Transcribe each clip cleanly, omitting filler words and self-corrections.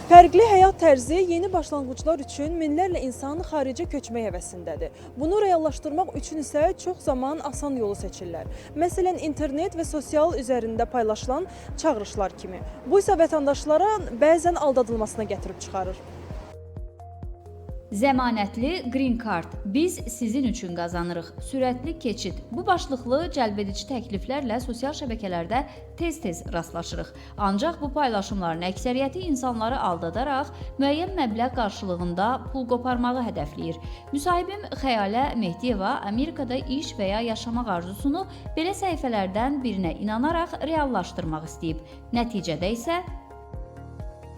Fərqli həyat tərzi yeni başlanğıclar üçün minlərlə insan xaricə köçmək həvəsindədir. Bunu reallaşdırmaq üçün isə çox zaman asan yolu seçirlər. Məsələn, internet və sosial üzərində paylaşılan çağırışlar kimi. Bu isə vətəndaşlara bəzən aldadılmasına gətirib çıxarır. Zəmanətli Green Card. Biz sizin üçün qazanırıq. Sürətli keçid. Bu başlıqlı cəlbedici təkliflərlə sosial şəbəkələrdə tez-tez rastlaşırıq. Ancaq bu paylaşımların əksəriyyəti insanları aldadaraq müəyyən məbləğ qarşılığında pul qoparmağı hədəfləyir. Müsahibim Xəyalə Mehdiyeva Amerikada iş və ya yaşamaq arzusunu belə səhifələrdən birinə inanaraq reallaşdırmaq istəyib. Nəticədə isə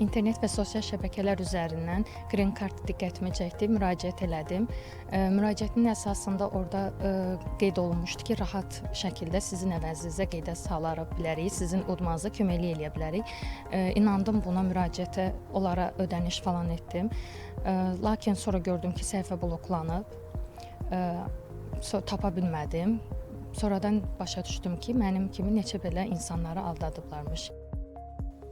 İnternet və sosial şəbəkələr üzərindən Green Card diqqətimi çəkdi, müraciət elədim. Müraciətin əsasında orada qeyd olunmuşdu ki, rahat şəkildə sizin əvəzinizə qeydə sala bilərik, sizin udmanıza kömək eləyə bilərik. İnandım buna, müraciətə, onlara ödəniş falan etdim. Lakin sonra gördüm ki, səhifə bloklanıb, tapa bilmədim. Sonradan başa düşdüm ki, mənim kimi neçə belə insanları aldadıblarmış.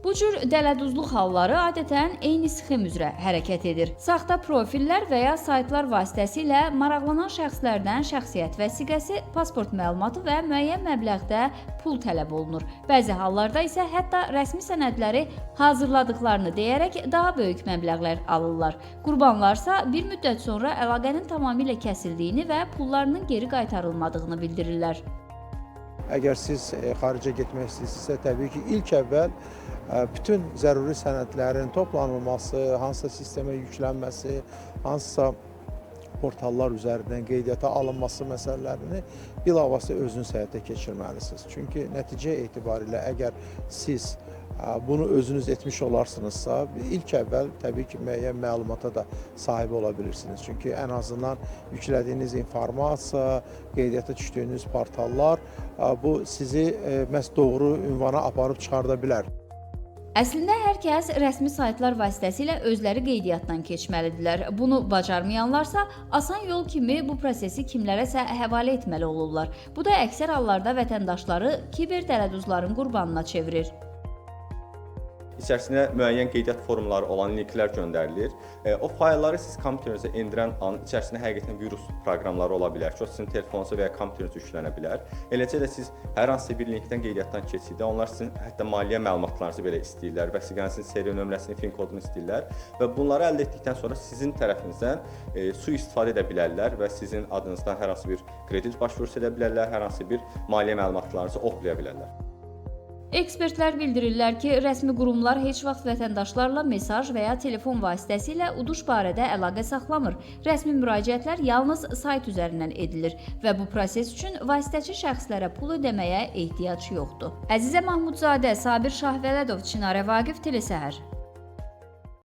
Bu cür dələduzluq halları adətən eyni sxem üzrə hərəkət edir. Saxta profillər və ya saytlar vasitəsilə maraqlanan şəxslərdən şəxsiyyət vəsiqəsi, pasport məlumatı və müəyyən məbləğdə pul tələb olunur. Bəzi hallarda isə hətta rəsmi sənədləri hazırladıqlarını deyərək daha böyük məbləğlər alırlar. Qurbanlarsa bir müddət sonra əlaqənin tamamilə kəsildiyini və pullarının geri qaytarılmadığını bildirirlər. Əgər siz xaricə getmək istəyirsinizsə, təbii ki, ilk əvvəl bütün zəruri sənədlərin toplanılması, hansısa sistemə yüklənməsi, hansısa portallar üzərindən qeydiyyata alınması məsələlərini bilavasitə özünüz həyata keçirməlisiniz. Çünki nəticə etibarilə əgər siz bunu özünüz etmiş olarsınızsa, ilk əvvəl təbii ki, müəyyən məlumata da sahib ola bilirsiniz. Çünki ən azından yüklədiyiniz informasiya, qeydiyyata düşdüyünüz portallar bu sizi məhz doğru ünvana aparıb çıxarda bilər. Əslində hər kəs rəsmi saytlar vasitəsilə özləri qeydiyyatdan keçməlidirlər. Bunu bacarmayanlarsa asan yol kimi bu prosesi kimlərəsə həvalə etməli olurlar. Bu da əksər hallarda vətəndaşları kiber dələduzların qurbanına çevirir. İçərisində müəyyən qeydiyyat formları olan linklər göndərilir. O faylları siz kompüterinizə endirən an içərisində həqiqətən virus proqramları ola bilər ki, o sizin telefonunuza və ya kompüterinizə yüklənə bilər. Eləcə də siz hər hansı bir linkdən qeydiyyatdan keçdikdə onlar sizin hətta maliyyə məlumatlarınızı belə istəyirlər, vəsiqənizin seri nömrəsini, fin kodunu istəyirlər və bunları əldə etdikdən sonra sizin tərəfinizdən sui-istifadə edə bilərlər və sizin adınızdan hər hansı bir kredit başvurusu edə bilərlər, hər hansı bir maliyyə məlumatlarınızı oxlaya bilərlər. Ekspertlər bildirirlər ki, rəsmi qurumlar heç vaxt vətəndaşlarla mesaj və ya telefon vasitəsilə uduş barədə əlaqə saxlamır. Rəsmi müraciətlər yalnız sayt üzərindən edilir və bu proses üçün vasitəçi şəxslərə pul ödəməyə ehtiyac yoxdur. Əzizə Mahmudzadə, Sabir Şahvələdov, Çinarə Vaqif, Telesəhər.